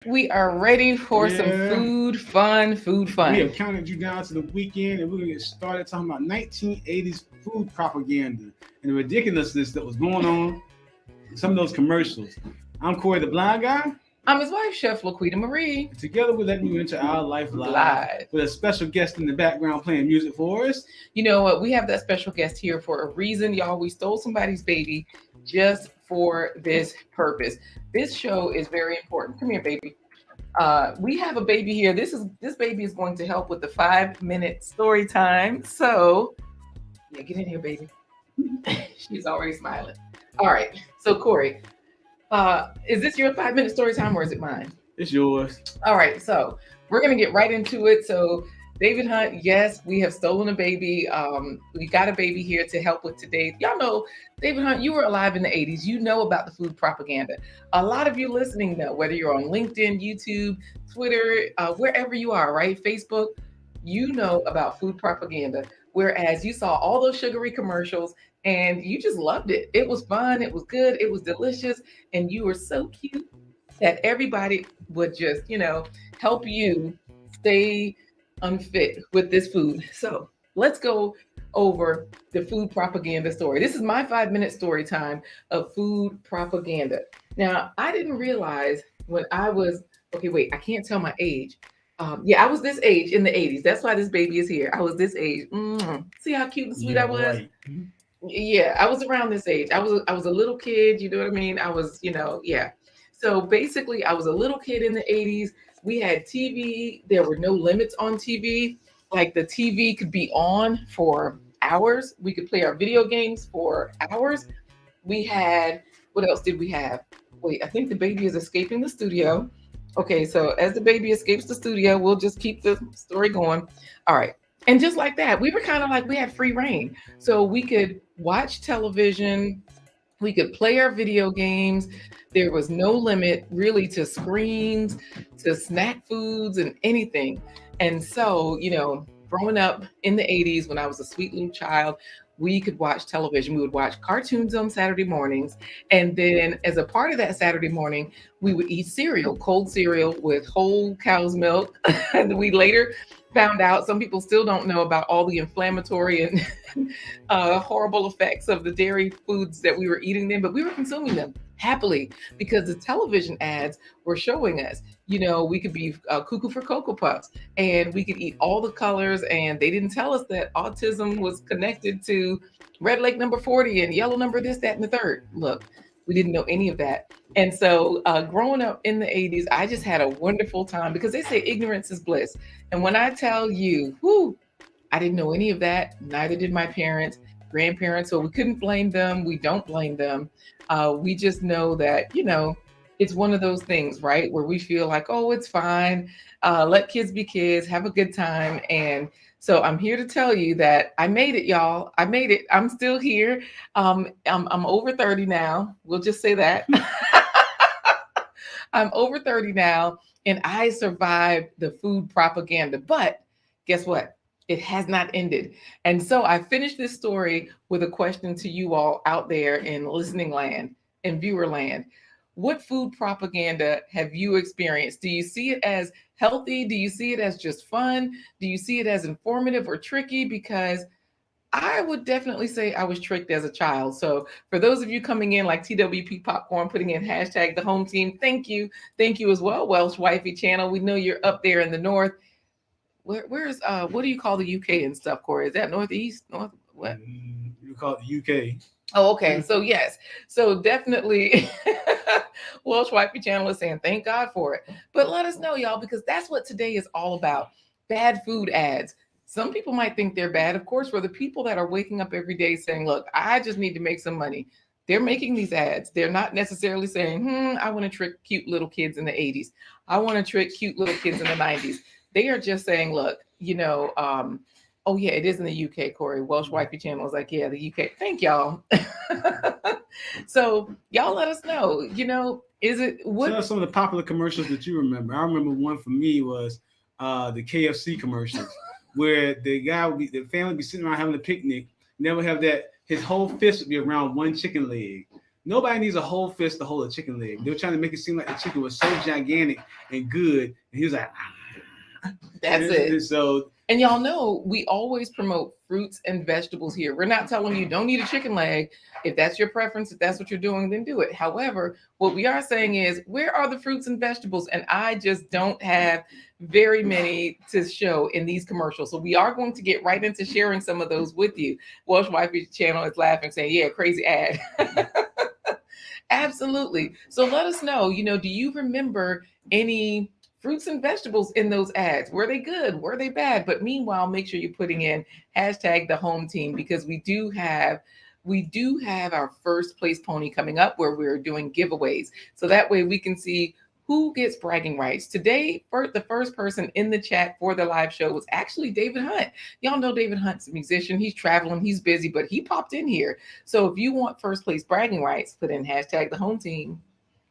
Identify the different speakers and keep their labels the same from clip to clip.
Speaker 1: We are ready for some
Speaker 2: Yeah,
Speaker 1: food fun, food
Speaker 2: we
Speaker 1: fun.
Speaker 2: have counted you down to the weekend, and we're gonna get started talking about 1980s food propaganda and the ridiculousness that was going on in some of those commercials. I'm Corey, the blind guy.
Speaker 1: I'm his wife, Chef LaQuita Marie,
Speaker 2: Together, we're letting you into our life live
Speaker 1: live.
Speaker 2: with a special guest in the background playing music for us.
Speaker 1: You know what? We have that special guest here for a reason, y'all. We stole somebody's baby just for this purpose. This show is very important. Come here, baby. We have a baby here. This baby is going to help with the 5 minute story time. So yeah, get in here, baby. She's already smiling. All right. So Corey, is this your 5 minute story time or is it mine?
Speaker 2: It's yours.
Speaker 1: All right, so we're gonna get right into it. So, David Hunt, yes, we have stolen a baby. We got a baby here to help with today. Y'all know, David Hunt, you were alive in the 80s. You know about the food propaganda. A lot of you listening know, whether you're on LinkedIn, YouTube, Twitter, wherever you are, right? Facebook, you know about food propaganda. Whereas you saw all those sugary commercials and you just loved it. It was fun, it was good, it was delicious, and you were so cute that everybody would just, help you stay unfit with this food. So let's go over the food propaganda story. This is my 5 minute story time of food propaganda. Now, I didn't realize when I was, okay, wait, I can't tell my age. Yeah, I was this age in the 80s. That's why this baby is here. I was this age. See how cute and sweet I
Speaker 2: Yeah,
Speaker 1: was?
Speaker 2: right.
Speaker 1: Yeah, I was around this age. I was a little kid, you know what I mean? I was, yeah. So basically I was a little kid in the 80s. We had TV. There were no limits on TV. Like the TV could be on for hours. We could play our video games for hours. We had, what else did we have? Wait, I think the baby is escaping the studio. Okay, so as the baby escapes the studio, we'll just keep the story going. All right. And just like that, we were kind of like we had free reign. So we could watch television, we could play our video games. There was no limit really to screens, to snack foods, and anything. And so, growing up in the 80s when I was a sweet little child, we could watch television. We would watch cartoons on Saturday mornings. And then, as a part of that Saturday morning, we would eat cereal, cold cereal with whole cow's milk. And we later found out, some people still don't know about all the inflammatory and horrible effects of the dairy foods that we were eating then, but we were consuming them happily because the television ads were showing us, we could be cuckoo for Cocoa Puffs and we could eat all the colors. And they didn't tell us that autism was connected to red lake number 40 and yellow number this, that, and the third. Look, we didn't know any of that. And so, growing up in the 80s, I just had a wonderful time because they say ignorance is bliss. And when I tell you, whoo, I didn't know any of that. Neither did my parents, grandparents. So we couldn't blame them. We don't blame them. We just know that, it's one of those things, right? Where we feel like, oh, it's fine. Let kids be kids, have a good time. And so I'm here to tell you that I made it, y'all. I made it. I'm still here. I'm over 30 now. We'll just say that. I'm over 30 now and I survived the food propaganda. But guess what? It has not ended. And so I finished this story with a question to you all out there in listening land and viewer land. What food propaganda have you experienced? Do you see it as healthy? Do you see it as just fun? Do you see it as informative or tricky? Because I would definitely say I was tricked as a child. So for those of you coming in like TWP Popcorn, putting in hashtag the home team, thank you. Thank you as well, Welsh Wifey Channel. We know you're up there in the north. Where's what do you call the UK and stuff, Corey? Is that northeast? North what?
Speaker 2: You call it the UK.
Speaker 1: Oh, okay. So yes. So definitely Welsh Wifey Channel is saying thank God for it. But let us know, y'all, because that's what today is all about. Bad food ads. Some people might think they're bad. Of course, for the people that are waking up every day saying, look, I just need to make some money. They're making these ads. They're not necessarily saying, I want to trick cute little kids in the 80s. I want to trick cute little kids in the 90s. They are just saying, look, oh yeah, it is in the UK, Corey. Welsh Wifey Channel is like, yeah, the UK. Thank y'all. So y'all let us know. Is it what?
Speaker 2: Tell us some of the popular commercials that you remember. I remember one for me was the KFC commercials, where the family would be sitting around having a picnic, and they would have that his whole fist would be around one chicken leg. Nobody needs a whole fist to hold a chicken leg. They were trying to make it seem like the chicken was so gigantic and good. And he was like,
Speaker 1: That's it.
Speaker 2: and so,
Speaker 1: And y'all know we always promote fruits and vegetables here. We're not telling you don't eat a chicken leg. If that's your preference, if that's what you're doing, then do it. However, what we are saying is, where are the fruits and vegetables? And I just don't have very many to show in these commercials. So we are going to get right into sharing some of those with you. Welsh Wifey channel is laughing, saying, yeah, crazy ad. Absolutely. So let us know, do you remember any fruits and vegetables in those ads? Were they good? Were they bad? But meanwhile, make sure you're putting in hashtag the home team, because we do have our first place pony coming up where we're doing giveaways. So that way we can see who gets bragging rights. Today, the first person in the chat for the live show was actually David Hunt. Y'all know David Hunt's a musician. He's traveling, he's busy, but he popped in here. So if you want first place bragging rights, put in hashtag the home team.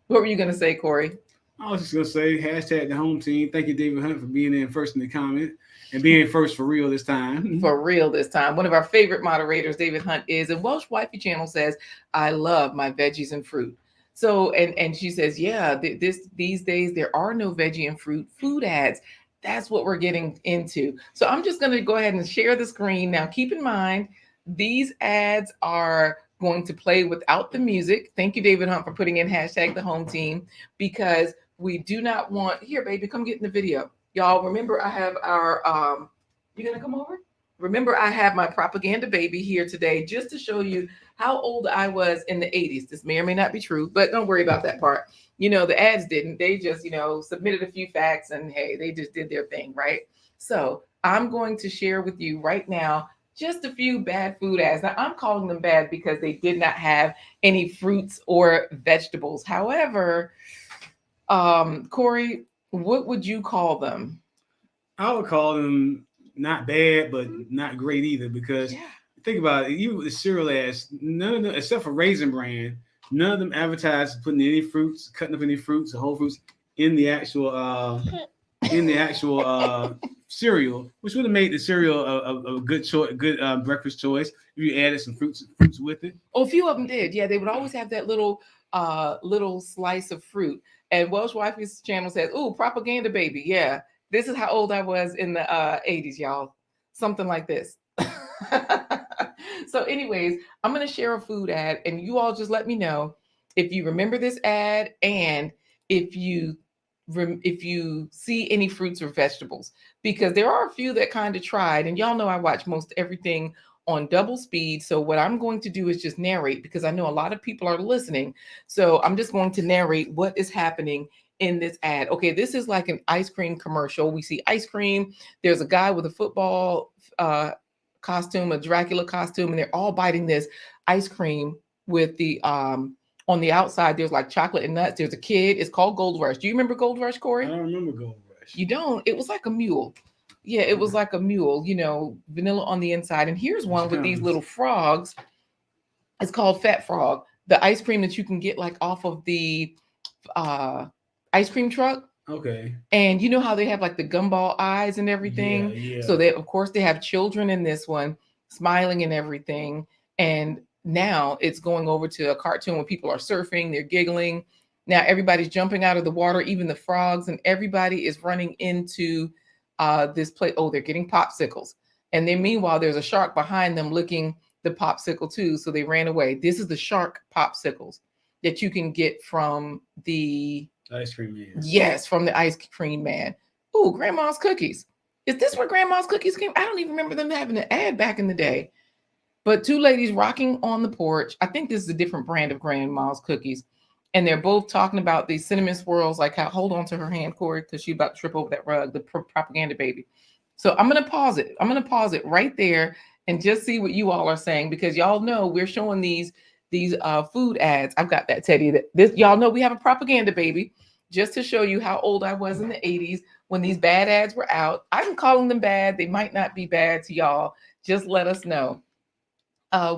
Speaker 1: What were you going to say, Corey?
Speaker 2: I was just going to say hashtag the home team. Thank you, David Hunt, for being in first in the comment and being first for real this time.
Speaker 1: For real this time. One of our favorite moderators, David Hunt, is. And Welsh Wifey channel says, I love my veggies and fruit. So, and she says, yeah, these days there are no veggie and fruit food ads. That's what we're getting into. So I'm just going to go ahead and share the screen. Now, keep in mind, these ads are going to play without the music. Thank you, David Hunt, for putting in hashtag the home team, because we do not want, here, baby, come get in the video. Y'all, remember I have our, you going to come over? Remember, I have my propaganda baby here today just to show you how old I was in the 80s. This may or may not be true, but don't worry about that part. The ads didn't. They just, submitted a few facts and hey, they just did their thing, right? So I'm going to share with you right now just a few bad food ads. Now, I'm calling them bad because they did not have any fruits or vegetables. However, Corey, what would you call them?
Speaker 2: I would call them not bad, but not great either, because think about it. Even with the cereal ads, none of them, except for Raisin Bran, none of them advertised putting any fruits, cutting up any fruits or whole fruits in the actual cereal, which would have made the cereal a good choice, good breakfast choice if you added some fruits with it.
Speaker 1: Oh, a few of them did. Yeah, they would always have that little slice of fruit. And Welsh Wifey's channel says, "Ooh, propaganda baby." Yeah, this is how old I was in the 80s, y'all. Something like this. So anyways, I'm going to share a food ad and you all just let me know if you remember this ad and if you see any fruits or vegetables, because there are a few that kind of tried, and y'all know I watch most everything on double speed. So what I'm going to do is just narrate, because I know a lot of people are listening. So I'm just going to narrate what is happening in this ad. Okay, this is like an ice cream commercial. We see ice cream. There's a guy with a football costume, a Dracula costume, and they're all biting this ice cream with the on the outside, there's like chocolate and nuts. There's a kid. It's called Gold Rush. Do you remember Gold Rush, Corey?
Speaker 2: I don't remember Gold Rush.
Speaker 1: You don't? It was like a mule. Yeah, it was like a mule, vanilla on the inside. And here's one with these little frogs. It's called Fat Frog. The ice cream that you can get like off of the ice cream truck.
Speaker 2: Okay.
Speaker 1: And you know how they have like the gumball eyes and everything?
Speaker 2: Yeah.
Speaker 1: So they, of course, they have children in this one smiling and everything. And now it's going over to a cartoon where people are surfing, they're giggling. Now everybody's jumping out of the water, even the frogs, and everybody is running into this place. Oh, they're getting popsicles. And then meanwhile, there's a shark behind them licking the popsicle too. So they ran away. This is the shark popsicles that you can get from the
Speaker 2: ice cream man.
Speaker 1: Yes, from the ice cream man. Ooh, Grandma's Cookies. Is this where Grandma's Cookies came? I don't even remember them having an ad back in the day. But two ladies rocking on the porch. I think this is a different brand of Grandma's Cookies. And they're both talking about these cinnamon swirls, like how, hold on to her hand, Corey, because she's about to trip over that rug, the propaganda baby. So I'm going to pause it. I'm going to pause it right there and just see what you all are saying, because y'all know we're showing these food ads. I've got that Teddy. Y'all know we have a propaganda baby, just to show you how old I was in the 80s when these bad ads were out. I'm calling them bad. They might not be bad to y'all. Just let us know.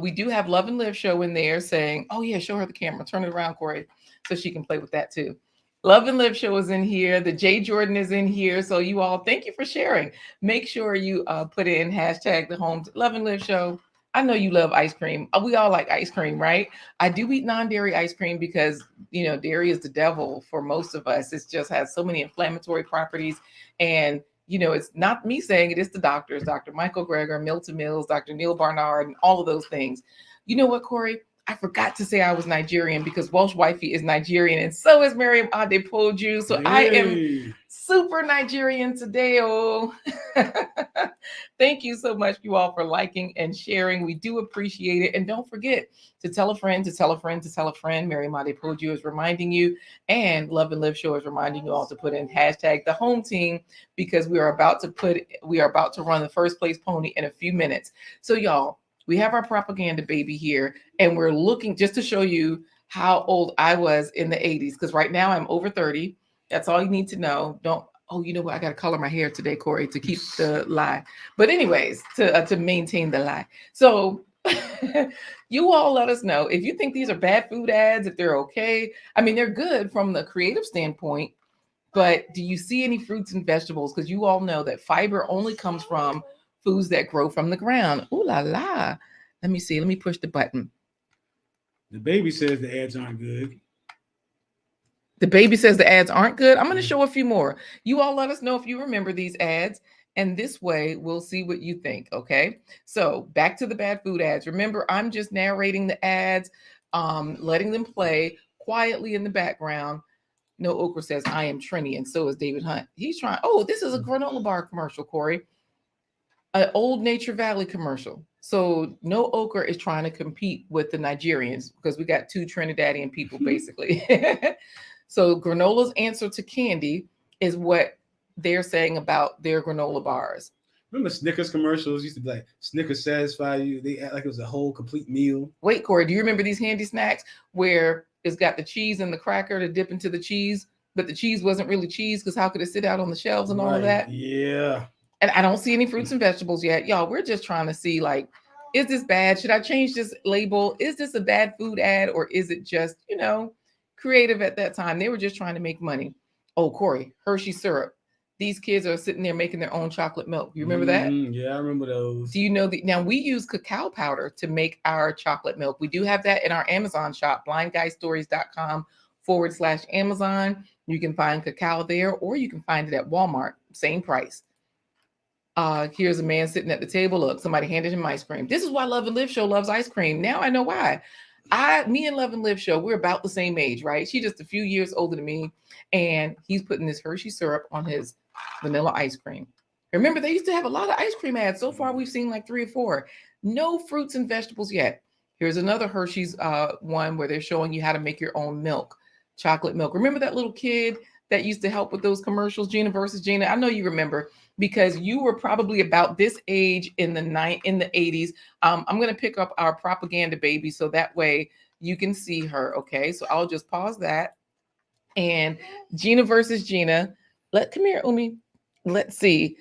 Speaker 1: We do have Love and Live show in there saying, oh yeah, show her the camera. Turn it around, Corey, so she can play with that too. Love and Live show is in here. The J Jordan is in here. So you all, thank you for sharing. Make sure you put in hashtag the home Love and Live show. I know you love ice cream. We all like ice cream, right? I do eat non-dairy ice cream because, dairy is the devil for most of us. It just has so many inflammatory properties. And, it's not me saying it, it's the doctors, Dr. Michael Greger, Milton Mills, Dr. Neil Barnard, and all of those things. You know what, Corey? I forgot to say I was Nigerian because Welsh Wifey is Nigerian and so is Miriam Adepoju. So I am
Speaker 2: Hey.
Speaker 1: super Nigerian today. Oh, thank you so much, you all, for liking and sharing. We do appreciate it. And don't forget to tell a friend, to tell a friend, to tell a friend. Miriam Adepoju is reminding you, and Love and Live Show is reminding you all to put in hashtag the home team because we are about to run the first place pony in a few minutes. So y'all, we have our propaganda baby here, and we're looking just to show you how old I was in the 80s, because right now I'm over 30. That's all you need to know. Oh, you know what? I got to color my hair today, Corey, to keep the lie. But anyways, to maintain the lie. So you all let us know if you think these are bad food ads, if they're okay. I mean, they're good from the creative standpoint, but do you see any fruits and vegetables? Because you all know that fiber only comes from foods that grow from the ground. Ooh la la. Let me see. Let me push the button.
Speaker 2: The baby says the ads aren't good.
Speaker 1: The baby says the ads aren't good. I'm going to show a few more. You all let us know if you remember these ads. And this way, we'll see what you think. Okay. So back to the bad food ads. Remember, I'm just narrating the ads, letting them play quietly in the background. No Okra says, I am Trini, and so is David Hunt. He's trying. Oh, this is a granola bar commercial, Corey. An Old Nature Valley commercial. So No Okra is trying to compete with the Nigerians because we got two Trinidadian people, basically. So granola's answer to candy is what they're saying about their granola bars.
Speaker 2: Remember Snickers commercials used to be like Snickers satisfy you. They act like it was a whole complete meal.
Speaker 1: Wait, Corey, do you remember these handy snacks where it's got the cheese and the cracker to dip into the cheese, but the cheese wasn't really cheese because how could it sit out on the shelves and all of that?
Speaker 2: Yeah.
Speaker 1: And I don't see any fruits and vegetables yet. Y'all, we're just trying to see, like, is this bad? Should I change this label? Is this a bad food ad, or is it just, creative at that time? They were just trying to make money. Oh, Corey, Hershey syrup. These kids are sitting there making their own chocolate milk. You remember that?
Speaker 2: Yeah, I remember those.
Speaker 1: Do you know now we use cacao powder to make our chocolate milk. We do have that in our Amazon shop, blindguystories.com/Amazon. You can find cacao there, or you can find it at Walmart. Same price. Here's a man sitting at the table. Look, somebody handed him ice cream. This is why Love and Live Show loves ice cream. Now I know why. Me and Love and Live Show, we're about the same age, right? She's just a few years older than me, and he's putting this Hershey syrup on his vanilla ice cream. Remember, they used to have a lot of ice cream ads. So far, we've seen like 3 or 4. No fruits and vegetables yet. Here's another Hershey's one where they're showing you how to make your own milk, chocolate milk. Remember that little kid that used to help with those commercials, Gina versus Gina? I know you remember because you were probably about this age in the 80s. I'm going to pick up our propaganda baby so that way you can see her. Okay, so I'll just pause that. And Gina versus Gina. Come here, Umi. Let's see.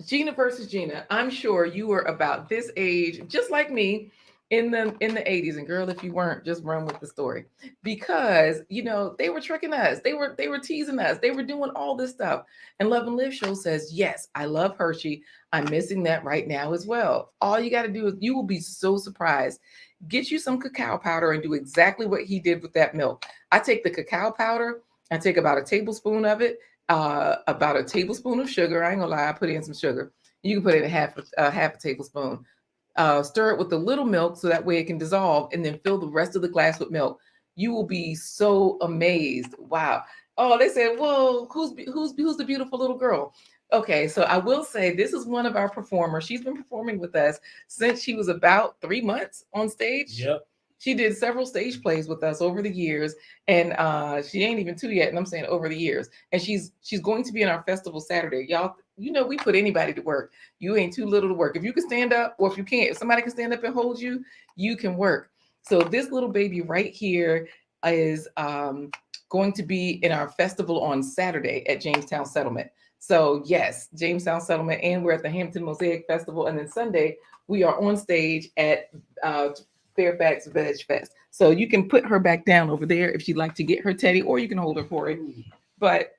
Speaker 1: Gina versus Gina. I'm sure you were about this age, just like me, in the 80s. And girl, if you weren't, just run with the story. Because, they were tricking us. They were teasing us. They were doing all this stuff. And Love and Live Show says, yes, I love Hershey. I'm missing that right now as well. All you got to do is, you will be so surprised. Get you some cacao powder and do exactly what he did with that milk. I take the cacao powder. I take about a tablespoon of it. About a tablespoon of sugar. I ain't gonna lie, I put in some sugar. You can put in half a tablespoon. Stir it with a little milk so that way it can dissolve, and then fill the rest of the glass with milk. You will be so amazed. Wow. Oh, they said, "Whoa, who's the beautiful little girl?" Okay, so I will say this is one of our performers. She's been performing with us since she was about 3 months on stage.
Speaker 2: Yep.
Speaker 1: She did several stage plays with us over the years, and she ain't even 2 yet, and I'm saying over the years. And she's going to be in our festival Saturday. Y'all, we put anybody to work. You ain't too little to work. If you can stand up, or if you can't, if somebody can stand up and hold you, you can work. So this little baby right here is going to be in our festival on Saturday at Jamestown Settlement. So yes, Jamestown Settlement, and we're at the Hampton Mosaic Festival, and then Sunday we are on stage at Fairfax Veg Fest. So you can put her back down over there if you'd like to get her teddy, or you can hold her for it. But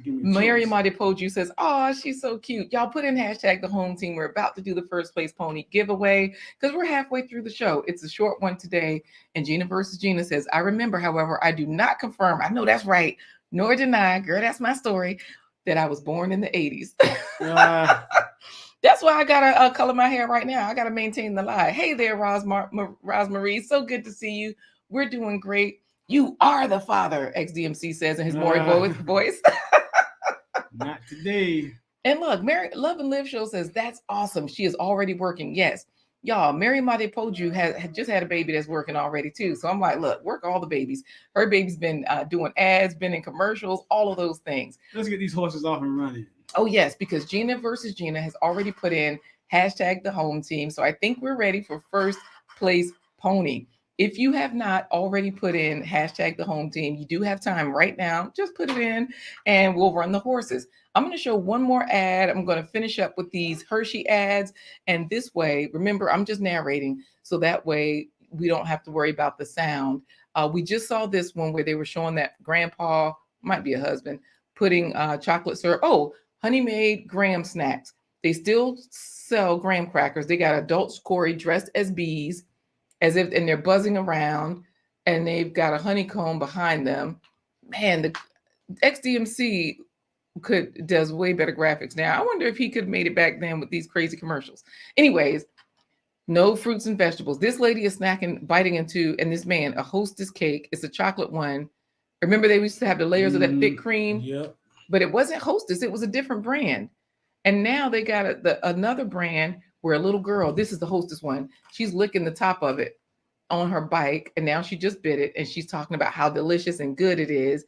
Speaker 1: Mary Madipoju says, "Oh, she's so cute. Y'all put in hashtag the home team. We're about to do the first place pony giveaway because we're halfway through the show. It's a short one today." And Gina versus Gina says, "I remember, however, I do not confirm. I know that's right, nor deny, girl, that's my story, that I was born in the 80s." That's why I gotta color my hair right now. I gotta maintain the lie. Hey there, Marie. So good to see you. We're doing great. You are the father, XDMC says in his Maury voice.
Speaker 2: Not today.
Speaker 1: And look, Mary Love and Live Show says that's awesome. She is already working. Yes, y'all. Mary Madipoju had just had a baby that's working already too. So I'm like, look, work all the babies. Her baby's been doing ads, been in commercials, all of those things.
Speaker 2: Let's get these horses off and running.
Speaker 1: Oh yes, because Gina versus Gina has already put in hashtag the home team. So I think we're ready for first place pony. If you have not already put in hashtag the home team, you do have time right now. Just put it in and we'll run the horses. I'm going to show one more ad. I'm going to finish up with these Hershey ads. And this way, remember, I'm just narrating. So that way we don't have to worry about the sound. We just saw this one where they were showing that grandpa, might be a husband, putting chocolate syrup. Oh, Honey Made graham snacks. They still sell graham crackers. They got adults, Corey, dressed as bees, as if, and they're buzzing around, and they've got a honeycomb behind them. Man, the XDMC does way better graphics now. I wonder if he could have made it back then with these crazy commercials. Anyways, no fruits and vegetables. This lady is snacking, biting into, and this man, a Hostess cake. It's a chocolate one. Remember they used to have the layers of that thick cream?
Speaker 2: Yep.
Speaker 1: But it wasn't Hostess. It was a different brand. And now they got another brand where a little girl, this is the Hostess one, she's licking the top of it on her bike. And now she just bit it. And she's talking about how delicious and good it is.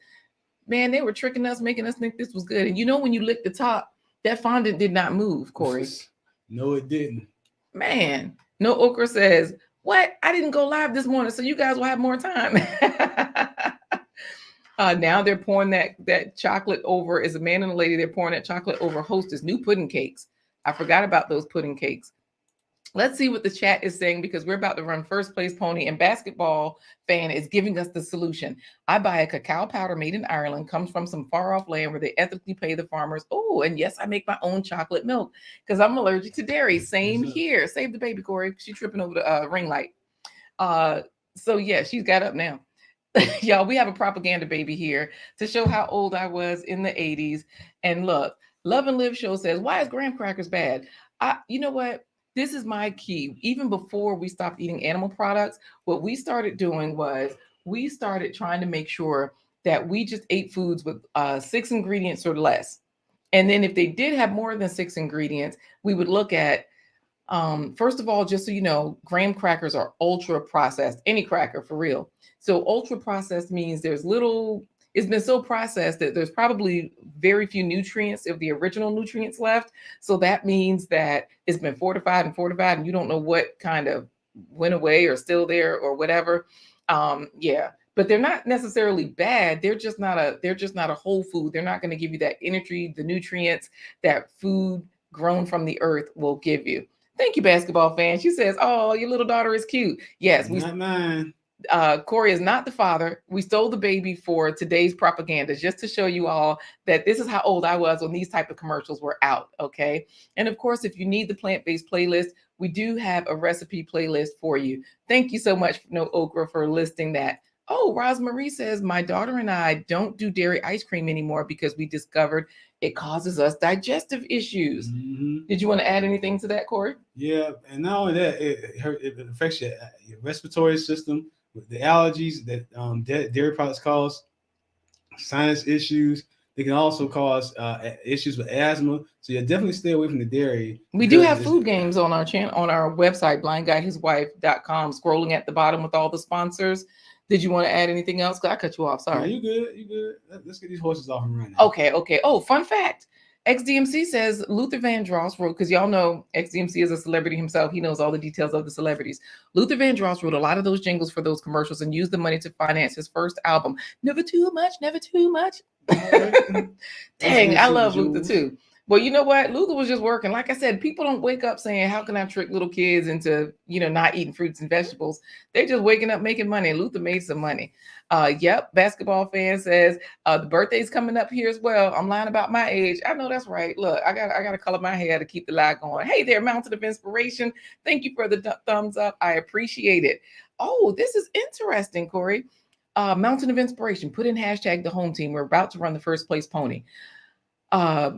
Speaker 1: Man, they were tricking us, making us think this was good. And you know, when you lick the top, that fondant did not move, Corey.
Speaker 2: No, it didn't.
Speaker 1: Man, No Okra says, what? I didn't go live this morning, so you guys will have more time. Now they're pouring that chocolate over, is a man and a lady, they're pouring that chocolate over Hostess new pudding cakes. I forgot about those pudding cakes. Let's see what the chat is saying, because we're about to run first place pony, and Basketball Fan is giving us the solution. I buy a cacao powder made in Ireland, comes from some far off land where they ethically pay the farmers. Oh, and yes, I make my own chocolate milk because I'm allergic to dairy. Same here. Save the baby, Corey. She's tripping over the ring light. So yeah, she's got up now. Y'all, we have a propaganda baby here to show how old I was in the 80s. And look, Love and Live Show says, why is graham crackers bad? You know what? This is my key. Even before we stopped eating animal products, what we started doing was we started trying to make sure that we just ate foods with 6 ingredients or less. And then if they did have more than 6 ingredients, we would look at, first of all, just so you know, graham crackers are ultra processed, any cracker for real. So ultra processed means there's it's been so processed that there's probably very few nutrients of the original nutrients left. So that means that it's been fortified, and you don't know what kind of went away or still there or whatever. Yeah, but they're not necessarily bad. They're just not a whole food. They're not going to give you that energy, the nutrients that food grown from the earth will give you. Thank you, Basketball Fan. She says, oh, your little daughter is cute. Yes.
Speaker 2: Not mine.
Speaker 1: Corey is not the father. We stole the baby for today's propaganda, just to show you all that this is how old I was when these type of commercials were out. Okay. And of course, if you need the plant-based playlist, we do have a recipe playlist for you. Thank you so much, No Okra, for listing that. Oh, Rosemarie says, my daughter and I don't do dairy ice cream anymore because we discovered it causes us digestive issues. Mm-hmm. Did you want to add anything to that, Corey?
Speaker 2: Yeah. And not only that, it affects your respiratory system. With the allergies that dairy products cause, sinus issues. They can also cause issues with asthma. So you definitely stay away from the dairy.
Speaker 1: We do have food games on our channel, on our website, blindguyhiswife.com, scrolling at the bottom with all the sponsors. Did you want to add anything else? I cut you off. Sorry.
Speaker 2: No, you good. Let's get these horses off and running.
Speaker 1: Okay. Oh, fun fact. XDMC says Luther Vandross wrote, because y'all know XDMC is a celebrity himself. He knows all the details of the celebrities. Luther Vandross wrote a lot of those jingles for those commercials and used the money to finance his first album. Never too much, never too much. Dang, I love Luther too. Well, you know what? Luther was just working. Like I said, people don't wake up saying, how can I trick little kids into, not eating fruits and vegetables? They're just waking up making money. And Luther made some money. Yep. Basketball fan says the birthday's coming up here as well. I'm lying about my age. I know that's right. Look, I got to color my hair to keep the lie going. Hey there, Mountain of Inspiration. Thank you for the thumbs up. I appreciate it. Oh, this is interesting, Corey. Mountain of Inspiration. Put in hashtag the home team. We're about to run the first place pony. Uh,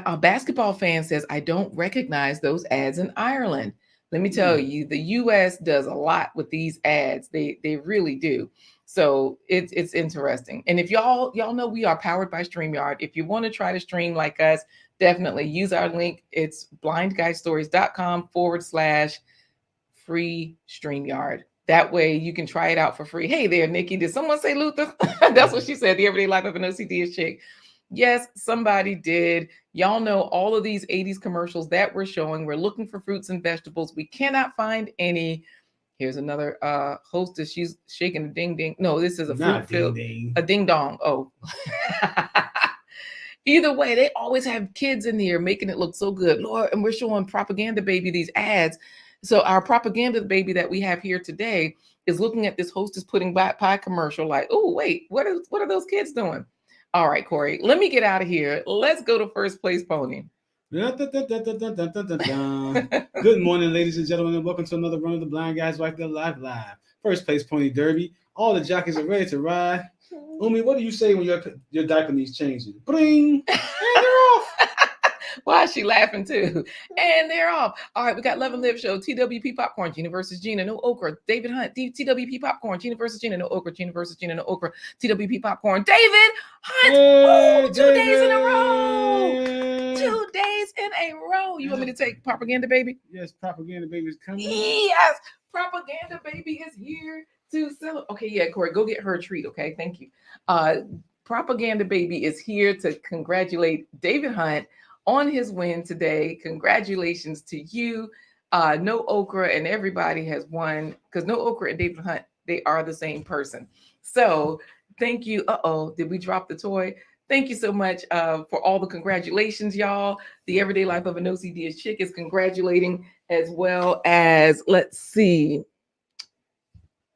Speaker 1: a basketball fan says, I don't recognize those ads in Ireland. Let me tell you, the US does a lot with these ads. They really do. So it's interesting. And if y'all know we are powered by StreamYard. If you want to try to stream like us, definitely use our link. It's blindguystories.com/free StreamYard. That way you can try it out for free. Hey there, Nikki. Did someone say Luther? That's what she said. The everyday life of an OCD chick. Yes, somebody did. Y'all know all of these 80s commercials that we're showing. We're looking for fruits and vegetables. We cannot find any. Here's another hostess. She's shaking a ding ding. No, this is a fruit filled a ding dong. Oh. Either way, they always have kids in here making it look so good. Lord, and we're showing Propaganda Baby these ads. So our Propaganda Baby that we have here today is looking at this Hostess Pudding Pie commercial like, oh, wait, what are those kids doing? All right, Corey, let me get out of here. Let's go to first place pony.
Speaker 2: Good morning, ladies and gentlemen, and welcome to another run of the Blind Guys Like Their Live Live. First place pony derby. All the jockeys are ready to ride. Umi, what do you say when your diaper needs changing? Bring, and they're off.
Speaker 1: Why is she laughing too? And they're off. All right, we got Love and Live show. TWP Popcorn, Gina versus Gina, no okra. David Hunt, TWP Popcorn, Gina versus Gina, no okra. Gina versus Gina, no okra. TWP Popcorn, David Hunt.
Speaker 2: Hey,
Speaker 1: 2 days in a row. 2 days in a row. You want me to take Propaganda Baby?
Speaker 2: Yes, Propaganda Baby is coming.
Speaker 1: Yes, Propaganda Baby is here to celebrate. Okay, yeah, Corey, go get her a treat. Okay, thank you. Propaganda Baby is here to congratulate David Hunt on his win today. Congratulations to you. No okra and everybody has won because no okra and David Hunt, they are the same person. So thank you. Did we drop the toy? Thank you so much for all the congratulations, y'all. The Everyday Life of an OCD Chick is congratulating, as well as, let's see,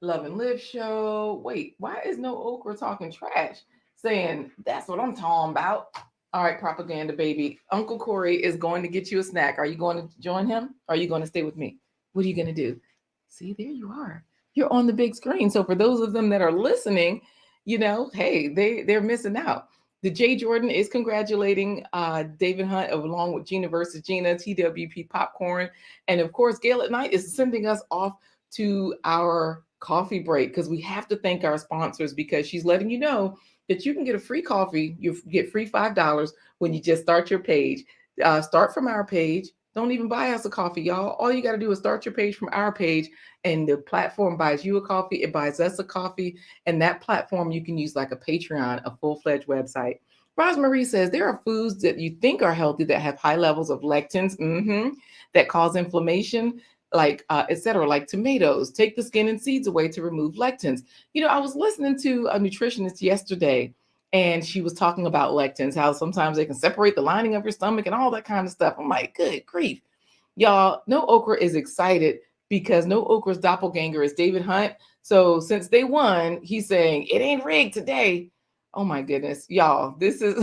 Speaker 1: Love and Live show. Wait, why is no okra talking trash? Saying that's what I'm talking about. All right, Propaganda Baby. Uncle Corey is going to get you a snack. Are you going to join him? Or are you going to stay with me? What are you going to do? See, there you are. You're on the big screen. So for those of them that are listening, hey, they're missing out. The J Jordan is congratulating David Hunt along with Gina versus Gina, TWP Popcorn. And of course, Gail at Night is sending us off to our coffee break because we have to thank our sponsors because she's letting you know that you can get a free coffee. You get free $5 when you just start your page. Start from our page. Don't even buy us a coffee, y'all. All you got to do is start your page from our page, and the platform buys you a coffee. It buys us a coffee, and that platform you can use like a Patreon, a full-fledged website. Rosemarie says there are foods that you think are healthy that have high levels of lectins that cause inflammation, like etc., like tomatoes. Take the skin and seeds away to remove lectins. I was listening to a nutritionist yesterday, and she was talking about lectins, how sometimes they can separate the lining of your stomach and all that kind of stuff. I'm like, good grief. Y'all, No Okra is excited because No Okra's doppelganger is David Hunt. So since they won, he's saying it ain't rigged today. Oh my goodness, y'all, this is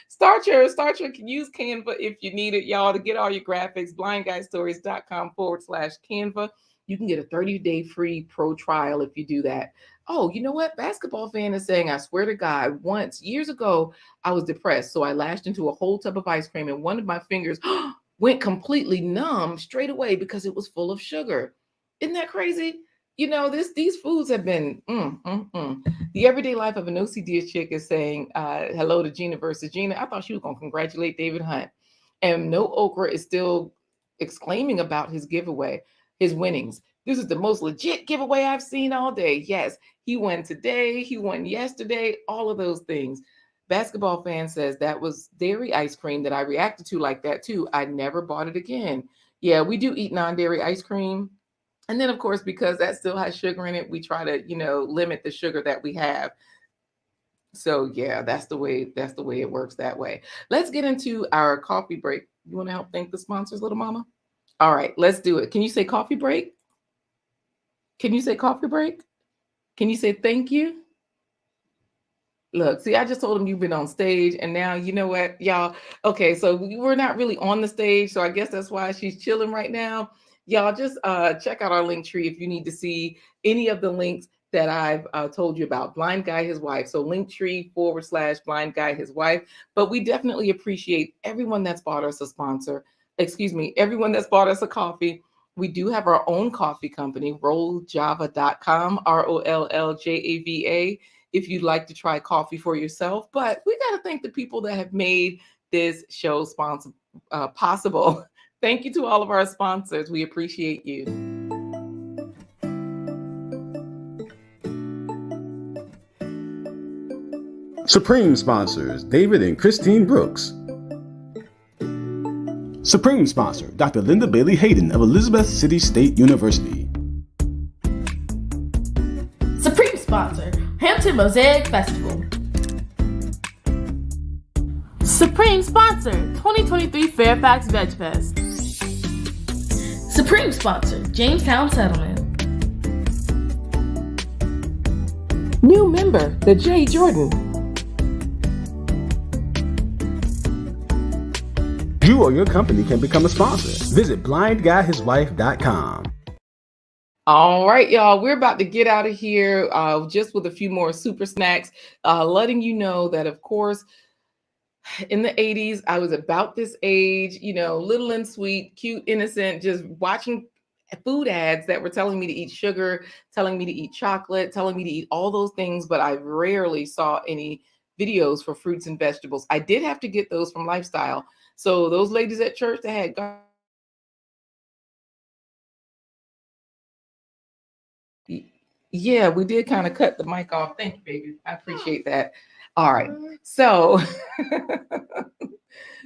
Speaker 1: start your use Canva if you need it, y'all, to get all your graphics. blindguystories.com/Canva. You can get a 30-day free pro trial if you do that. Oh, you know what? Basketball fan is saying, I swear to God, once years ago, I was depressed. So I lashed into a whole tub of ice cream and one of my fingers went completely numb straight away because it was full of sugar. Isn't that crazy? These foods have been The Everyday Life of an OCD Chick is saying hello to Gina versus Gina. I thought she was going to congratulate David Hunt. And No Okra is still exclaiming about his giveaway, his winnings. This is the most legit giveaway I've seen all day. Yes, he won today. He won yesterday. All of those things. Basketball fan says that was dairy ice cream that I reacted to like that too. I never bought it again. Yeah, we do eat non-dairy ice cream. And then, of course, because that still has sugar in it, we try to, limit the sugar that we have. So yeah, that's the way it works that way. Let's get into our coffee break. You want to help thank the sponsors, little mama? All right, let's do it. Can you say coffee break? Can you say coffee break? Can you say thank you? Look, see, I just told him you've been on stage, and now you know what, y'all. Okay, so we're not really on the stage, so I guess that's why she's chilling right now. Y'all just check out our link tree if you need to see any of the links that I've told you about. Blind Guy, his wife. So linktree/blind guy, his wife. But we definitely appreciate everyone that's bought us a sponsor. Excuse me, everyone that's bought us a coffee. We do have our own coffee company, rolljava.com, ROLLJAVA, if you'd like to try coffee for yourself. But we got to thank the people that have made this show possible. Thank you to all of our sponsors. We appreciate you.
Speaker 2: Supreme sponsors, David and Christine Brooks. Supreme sponsor, Dr. Linda Bailey Hayden of Elizabeth City State University.
Speaker 3: Supreme sponsor, Hampton Mosaic Festival. Supreme sponsor, 2023 Fairfax Veg Fest. Supreme sponsor, Jamestown Settlement.
Speaker 1: New member, the J. Jordan.
Speaker 2: You or your company can become a sponsor. Visit blindguyhiswife.com.
Speaker 1: All right, y'all, we're about to get out of here just with a few more super snacks, letting you know that, of course, in the 80s, I was about this age, you know, little and sweet, cute, innocent, just watching food ads that were telling me to eat sugar, telling me to eat chocolate, telling me to eat all those things, but I rarely saw any videos for fruits and vegetables. I did have to get those from Lifestyle. So those ladies at church that had yeah, we did kind of cut the mic off. Thank you, baby. I appreciate that. All right. So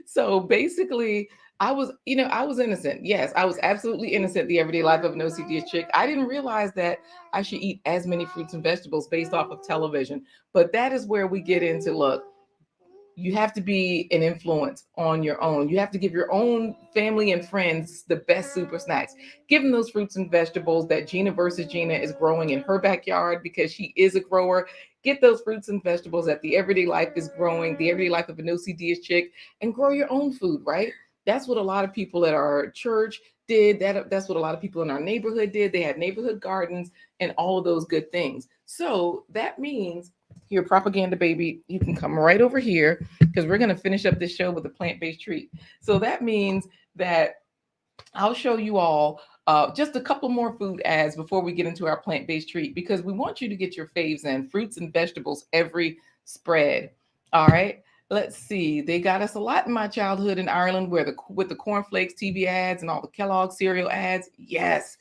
Speaker 1: so basically, I was innocent. Yes, I was absolutely innocent. The everyday life of an OCD chick. I didn't realize that I should eat as many fruits and vegetables based off of television. But that is where we get into, look, you have to be an influence on your own. You have to give your own family and friends the best super snacks. Give them those fruits and vegetables that Gina versus Gina is growing in her backyard because she is a grower. Get those fruits and vegetables that the everyday life is growing, the everyday life of an OCD chick, and grow your own food, right? That's what a lot of people at our church did. That's what a lot of people in our neighborhood did. They had neighborhood gardens and all of those good things. So that means, here, propaganda baby, you can come right over here because we're going to finish up this show with a plant-based treat. So that means that I'll show you all just a couple more food ads before we get into our plant-based treat, because we want you to get your faves in, fruits and vegetables every spread. All right. Let's see. They got us a lot in my childhood in Ireland, where with the cornflakes TV ads and all the Kellogg cereal ads. Yes,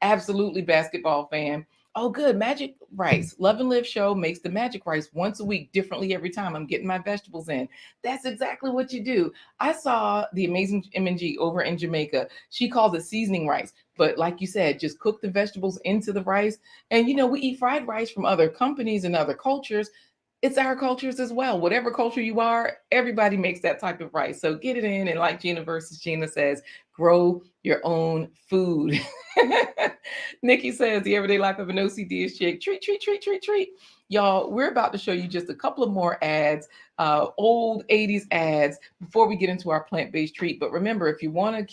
Speaker 1: absolutely, basketball fan. Oh, good. Magic rice. Love and Live show makes the magic rice once a week, differently every time. I'm getting my vegetables in. That's exactly what you do. I saw the amazing MNG over in Jamaica. She calls it seasoning rice. But like you said, just cook the vegetables into the rice. And, we eat fried rice from other companies and other cultures. It's our cultures as well. Whatever culture you are, everybody makes that type of rice. So get it in. And like Gina versus Gina says, grow your own food. Nikki says, the everyday life of an OCD is chick. Treat, treat, treat, treat, treat. Y'all, we're about to show you just a couple of more ads, old 80s ads, before we get into our plant-based treat. But remember, if you want to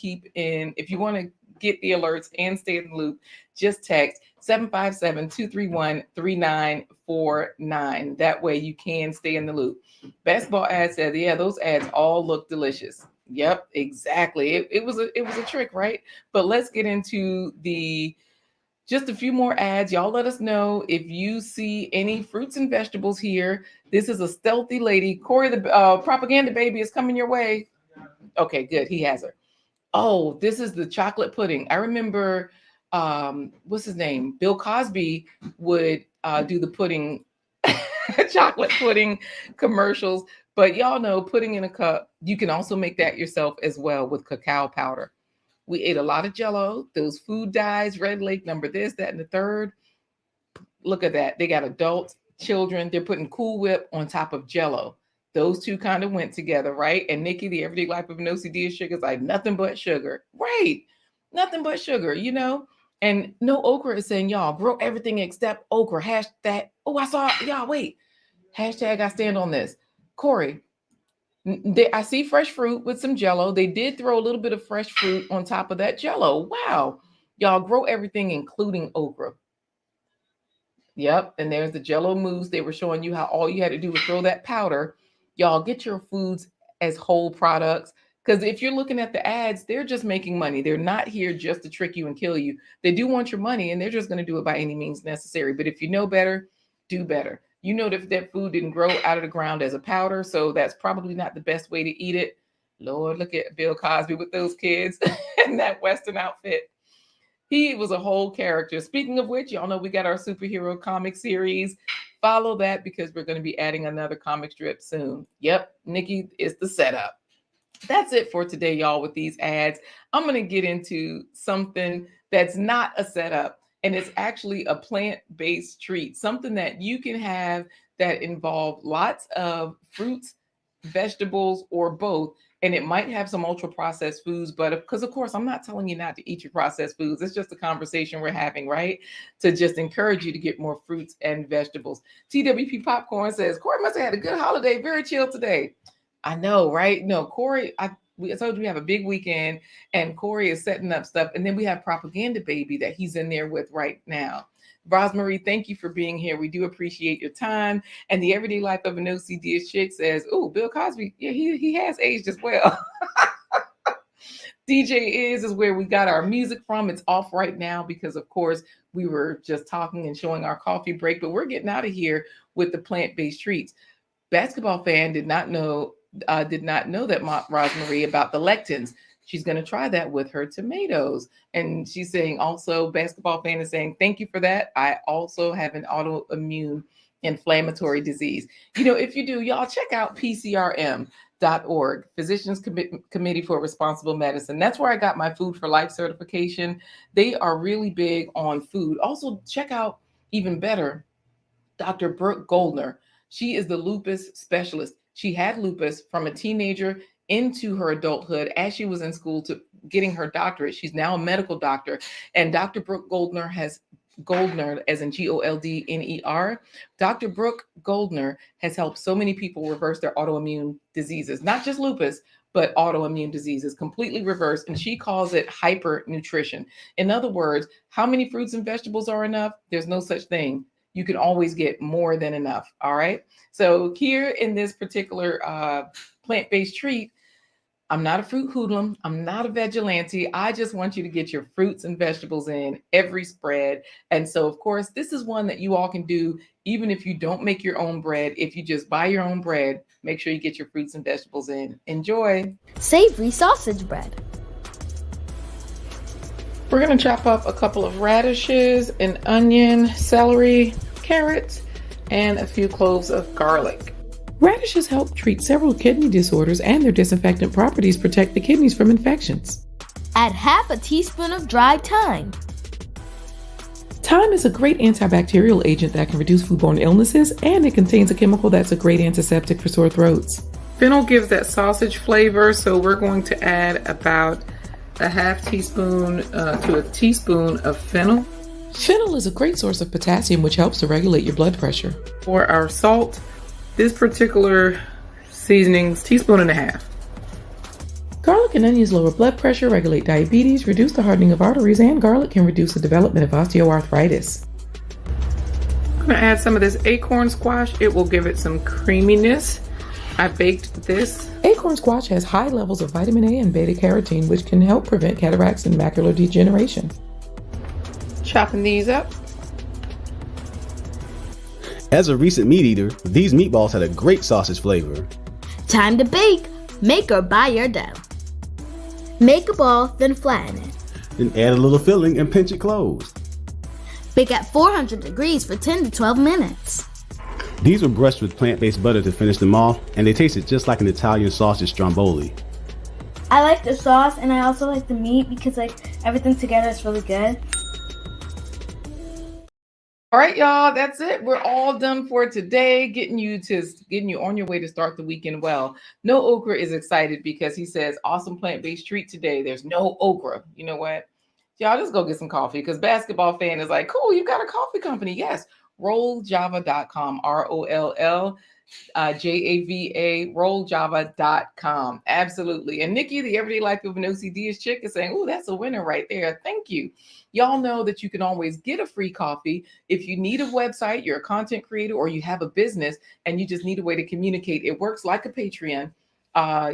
Speaker 1: get the alerts and stay in the loop, just text 757-231-3949. That way you can stay in the loop. Basketball ad said, yeah, those ads all look delicious. Yep, exactly. It was a trick, right? But let's get into just a few more ads. Y'all let us know if you see any fruits and vegetables here. This is a stealthy lady. Corey, the propaganda baby, is coming your way. Okay, good. He has her. Oh, this is the chocolate pudding. I remember, what's his name? Bill Cosby would do the pudding, chocolate pudding commercials. But y'all know, pudding in a cup, you can also make that yourself as well with cacao powder. We ate a lot of Jell-O, those food dyes, Red Lake, number this, that, and the third. Look at that. They got adults, children, they're putting Cool Whip on top of Jello. Those two kind of went together, right? And Nikki, the everyday life of an OCD is sugar, is like nothing but sugar, right? Nothing but sugar, you know? And no okra is saying, y'all, grow everything except okra. Hashtag, oh, I saw, y'all, wait. Hashtag, I stand on this. Corey, I see fresh fruit with some Jello. They did throw a little bit of fresh fruit on top of that Jello. Wow. Y'all grow everything, including okra. Yep. And there's the Jello mousse. They were showing you how all you had to do was throw that powder. Y'all get your foods as whole products. Because if you're looking at the ads, they're just making money. They're not here just to trick you and kill you. They do want your money, and they're just going to do it by any means necessary. But if you know better, do better. You know that food didn't grow out of the ground as a powder, so that's probably not the best way to eat it. Lord, look at Bill Cosby with those kids in that Western outfit. He was a whole character. Speaking of which, y'all know we got our superhero comic series. Follow that because we're going to be adding another comic strip soon. Yep, Nikki is the setup. That's it for today, y'all, with these ads. I'm going to get into something that's not a setup, and it's actually a plant-based treat, something that you can have that involve lots of fruits, vegetables, or both. And it might have some ultra processed foods, but because of course, I'm not telling you not to eat your processed foods. It's just a conversation we're having, right? To just encourage you to get more fruits and vegetables. TWP Popcorn says, Corey must have had a good holiday, very chill today. I know, right? No, Corey, I told you we have a big weekend and Corey is setting up stuff. And then we have Propaganda Baby that he's in there with right now. Marie, thank you for being here. We do appreciate your time. And the everyday life of an OCD chick says, oh, Bill Cosby, yeah, he has aged as well. DJ is where we got our music from. It's off right now because, of course, we were just talking and showing our coffee break, but we're getting out of here with the plant-based treats. Basketball fan did not know that Marie about the lectins. She's going to try that with her tomatoes. And she's saying also, basketball fan is saying, thank you for that. I also have an autoimmune inflammatory disease. You know, if you do, y'all check out PCRM.org, Physicians Committee for Responsible Medicine. That's where I got my Food for Life certification. They are really big on food. Also, check out, even better, Dr. Brooke Goldner. She is the lupus specialist. She had lupus from a teenager into her adulthood as she was in school to getting her doctorate. She's now a medical doctor. And Dr. Brooke Goldner Goldner, as in Goldner, Dr. Brooke Goldner has helped so many people reverse their autoimmune diseases, not just lupus, but autoimmune diseases, completely reversed. And she calls it hypernutrition. In other words, how many fruits and vegetables are enough? There's no such thing. You can always get more than enough. All right. So here in this particular plant-based treat, I'm not a fruit hoodlum. I'm not a vigilante. I just want you to get your fruits and vegetables in every spread. And so, of course, this is one that you all can do, even if you don't make your own bread. If you just buy your own bread, make sure you get your fruits and vegetables in. Enjoy.
Speaker 4: Savory sausage bread.
Speaker 1: We're going to chop up a couple of radishes, an onion, celery, carrots, and a few cloves of garlic. Radishes help treat several kidney disorders, and their disinfectant properties protect the kidneys from infections.
Speaker 4: Add half a teaspoon of dried thyme.
Speaker 1: Thyme is a great antibacterial agent that can reduce foodborne illnesses, and it contains a chemical that's a great antiseptic for sore throats. Fennel gives that sausage flavor, so we're going to add about a half teaspoon to a teaspoon of fennel. Fennel is a great source of potassium, which helps to regulate your blood pressure. For our salt, this particular seasoning's teaspoon and a half. Garlic and onions lower blood pressure, regulate diabetes, reduce the hardening of arteries, and garlic can reduce the development of osteoarthritis. I'm going to add some of this acorn squash. It will give it some creaminess. I baked this. Acorn squash has high levels of vitamin A and beta carotene, which can help prevent cataracts and macular degeneration. Chopping these up.
Speaker 5: As a recent meat eater, these meatballs had a great sausage flavor.
Speaker 4: Time to bake. Make or buy your dough. Make a ball, then flatten it.
Speaker 5: Then add a little filling and pinch it closed.
Speaker 4: Bake at 400 degrees for 10 to 12 minutes.
Speaker 5: These were brushed with plant-based butter to finish them off, and they tasted just like an Italian sausage stromboli.
Speaker 6: I like the sauce, and I also like the meat because everything together is really good.
Speaker 1: All right, y'all, that's it. We're all done for today. Getting you on your way to start the weekend well. No Okra is excited because he says awesome plant-based treat today. There's no okra. You know what? Y'all just go get some coffee because basketball fan is like, cool, you've got a coffee company. Yes. rolljava.com, ROLL. JAVA, rolljava.com. Absolutely. And Nikki, the Everyday Life of an OCD is chick, is saying, oh, that's a winner right there. Thank you. Y'all know that you can always get a free coffee if you need a website, you're a content creator, or you have a business and you just need a way to communicate. It works like a Patreon.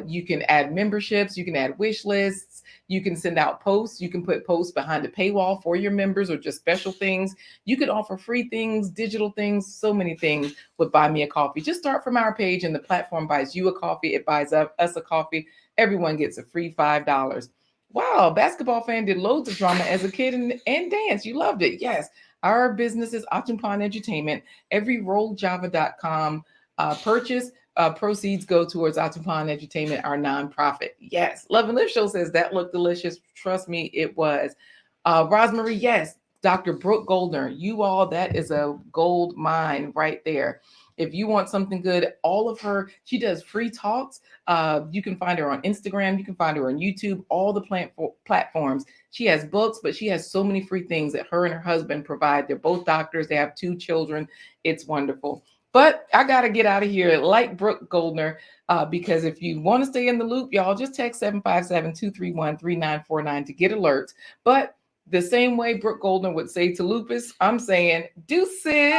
Speaker 1: You can add memberships, you can add wish lists, you can send out posts, you can put posts behind a paywall for your members or just special things. You could offer free things, digital things, so many things with Buy Me a Coffee. Just start from our page and the platform buys you a coffee, it buys us a coffee. Everyone gets a free $5. Wow, basketball fan did loads of drama as a kid and dance. You loved it. Yes, our business is Achimpan Entertainment. Every rolljava.com purchase proceeds go towards Achimpan Entertainment, our nonprofit. Yes, Love and Live Show says that looked delicious. Trust me, it was. Rosemary, yes. Dr. Brooke Goldner, you all, that is a gold mine right there. If you want something good, all of her, she does free talks. You can find her on Instagram. You can find her on YouTube, all the platforms. She has books, but she has so many free things that her and her husband provide. They're both doctors. They have 2 children. It's wonderful. But I got to get out of here like Brooke Goldner, because if you want to stay in the loop, y'all just text 757-231-3949 to get alerts. But the same way Brooke Goldner would say to Lupus, I'm saying deuces.